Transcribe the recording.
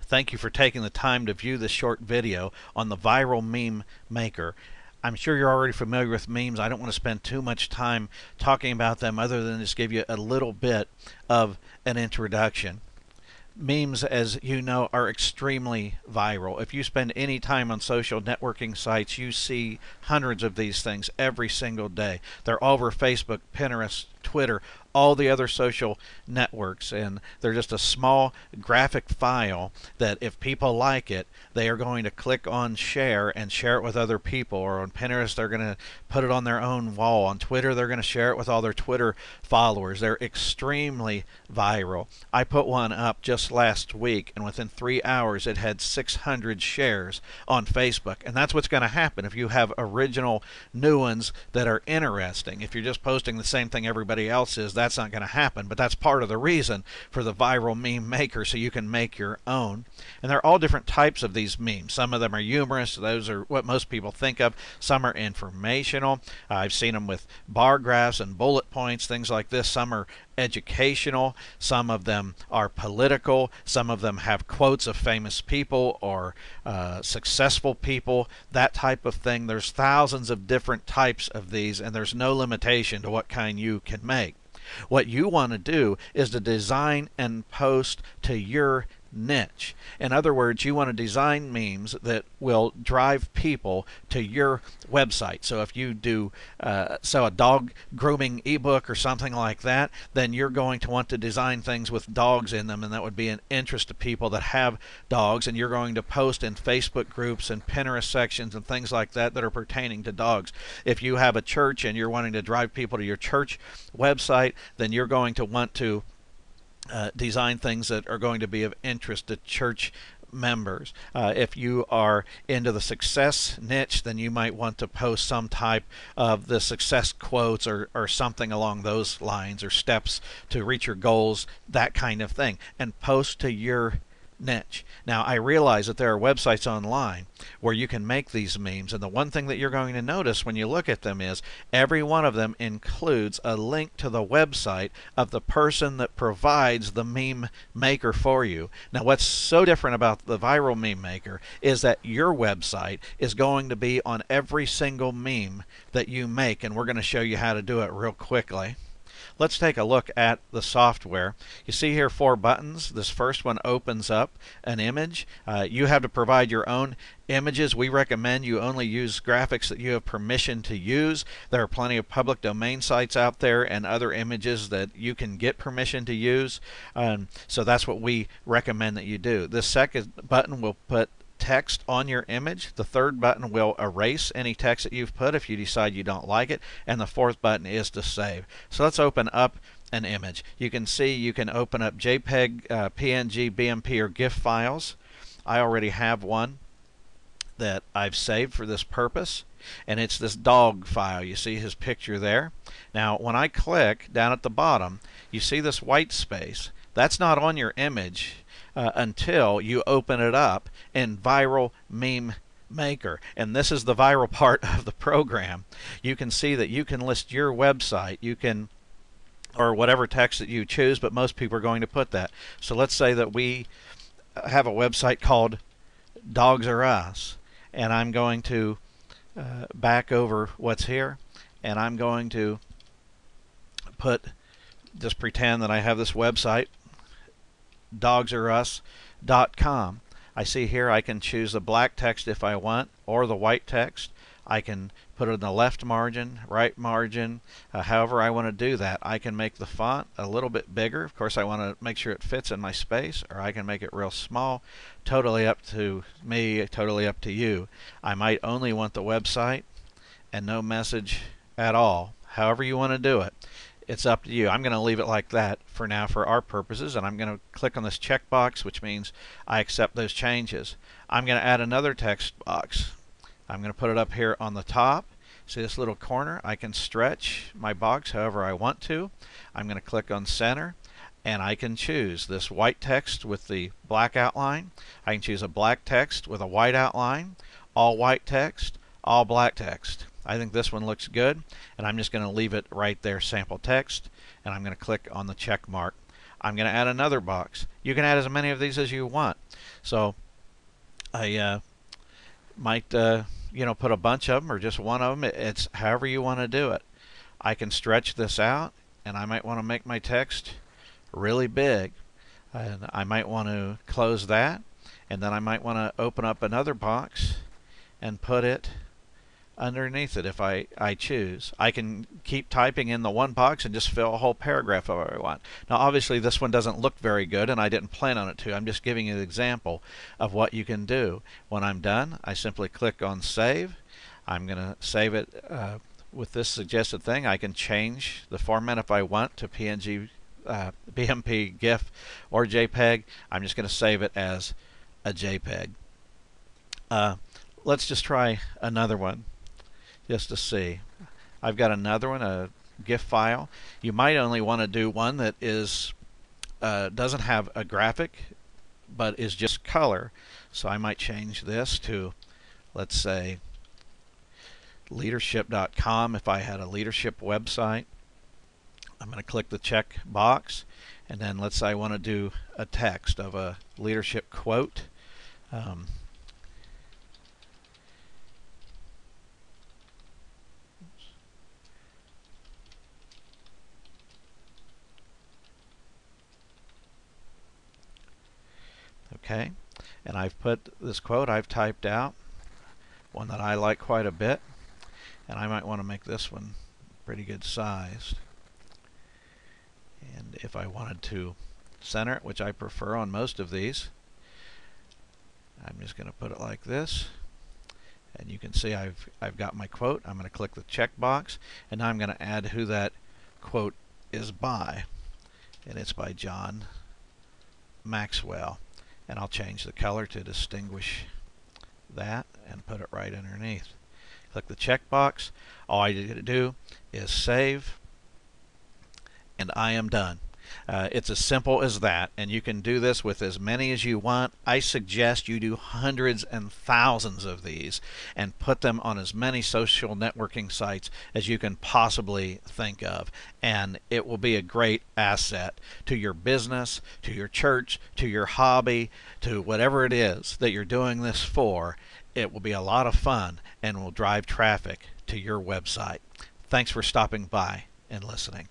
Thank you for taking the time to view this short video on the Viral Meme Maker. I'm sure you're already familiar with memes. I don't want to spend too much time talking about them other than just give you a little bit of an introduction. Memes, as you know, are extremely viral. If you spend any time on social networking sites, you see hundreds of these things every single day. They're all over Facebook, Pinterest, Twitter, all the other social networks, and they're just a small graphic file that if people like it, they are going to click on share and share it with other people. Or on Pinterest, they're going to put it on their own wall. On Twitter, they're going to share it with all their Twitter followers. They're extremely viral. I put one up just last week, and within 3 hours it had 600 shares on Facebook. And that's what's going to happen if you have original new ones that are interesting. If you're just posting the same thing everybody else is, that's not going to happen. But that's part of the reason for the Viral Meme Maker, so you can make your own. And there are all different types of these memes. Some of them are humorous. Those are what most people think of. Some are informational. I've seen them with bar graphs and bullet points, things like this. Some are educational. Some of them are political. Some of them have quotes of famous people or successful people, that type of thing. There's thousands of different types of these, and there's no limitation to what kind you can make. What you want to do is to design and post to your niche. In other words, you want to design memes that will drive people to your website. So if you do a dog grooming ebook or something like that, then you're going to want to design things with dogs in them, and that would be an interest to people that have dogs, and you're going to post in Facebook groups and Pinterest sections and things like that that are pertaining to dogs. If you have a church and you're wanting to drive people to your church website, then you're going to want to design things that are going to be of interest to church members. If you are into the success niche, then you might want to post some type of the success quotes or something along those lines, or steps to reach your goals, that kind of thing, and post to your niche. Now, I realize that there are websites online where you can make these memes, and the one thing that you're going to notice when you look at them is every one of them includes a link to the website of the person that provides the meme maker for you. Now, what's so different about the Viral Meme Maker is that your website is going to be on every single meme that you make, and we're going to show you how to do it real quickly. Let's take a look at the software. You see here 4 buttons. This first one opens up an image. You have to provide your own images. We recommend you only use graphics that you have permission to use. There are plenty of public domain sites out there and other images that you can get permission to use. So that's what we recommend that you do. The second button will put text on your image. The third button will erase any text that you've put if you decide you don't like it, and the fourth button is to save. So let's open up an image. You can see you can open up JPEG, PNG, BMP, or GIF files. I already have one that I've saved for this purpose, and it's this dog file. You see his picture there. Now when I click down at the bottom, you see this white space. That's not on your image until you open it up in Viral Meme Maker. And this is the viral part of the program. You can see that you can list your website, you can, or whatever text that you choose, but most people are going to put that. So let's say that we have a website called Dogs R Us, and I'm going to back over what's here, and I'm going to just pretend that I have this website, dogsrus.com. I see here I can choose the black text if I want, or the white text. I can put it in the left margin, right margin, however I want to do that. I can make the font a little bit bigger. Of course, I want to make sure it fits in my space, or I can make it real small. Totally up to me, totally up to you. I might only want the website and no message at all. However you want to do it, it's up to you. I'm going to leave it like that for now for our purposes, and I'm going to click on this checkbox, which means I accept those changes. I'm going to add another text box. I'm going to put it up here on the top. See this little corner? I can stretch my box however I want to. I'm going to click on center, and I can choose this white text with the black outline. I can choose a black text with a white outline, all white text, all black text. I think this one looks good, and I'm just going to leave it right there, sample text, and I'm going to click on the check mark. I'm going to add another box. You can add as many of these as you want. So I might put a bunch of them or just one of them. It's however you want to do it. I can stretch this out, and I might want to make my text really big. And I might want to close that, and then I might want to open up another box and put it underneath it if I choose. I can keep typing in the one box and just fill a whole paragraph if I want. Now obviously this one doesn't look very good, and I didn't plan on it to. I'm just giving you an example of what you can do. When I'm done, I simply click on save. I'm going to save it with this suggested thing. I can change the format if I want to PNG, BMP, GIF, or JPEG. I'm just going to save it as a JPEG. Let's just try another one just to see. I've got another one, a GIF file. You might only want to do one that is doesn't have a graphic but is just color. So I might change this to, let's say, leadership.com if I had a leadership website. I'm going to click the check box, and then let's say I want to do a text of a leadership quote. Okay, and I've put this quote I've typed out, one that I like quite a bit, and I might want to make this one pretty good sized. And if I wanted to center it, which I prefer on most of these, I'm just going to put it like this, and you can see I've got my quote. I'm going to click the check box, and now I'm going to add who that quote is by, and it's by John Maxwell. And I'll change the color to distinguish that and put it right underneath. Click the checkbox. All I need to do is save, and I am done. It's as simple as that, and you can do this with as many as you want. I suggest you do hundreds and thousands of these and put them on as many social networking sites as you can possibly think of, and it will be a great asset to your business, to your church, to your hobby, to whatever it is that you're doing this for. It will be a lot of fun and will drive traffic to your website. Thanks for stopping by and listening.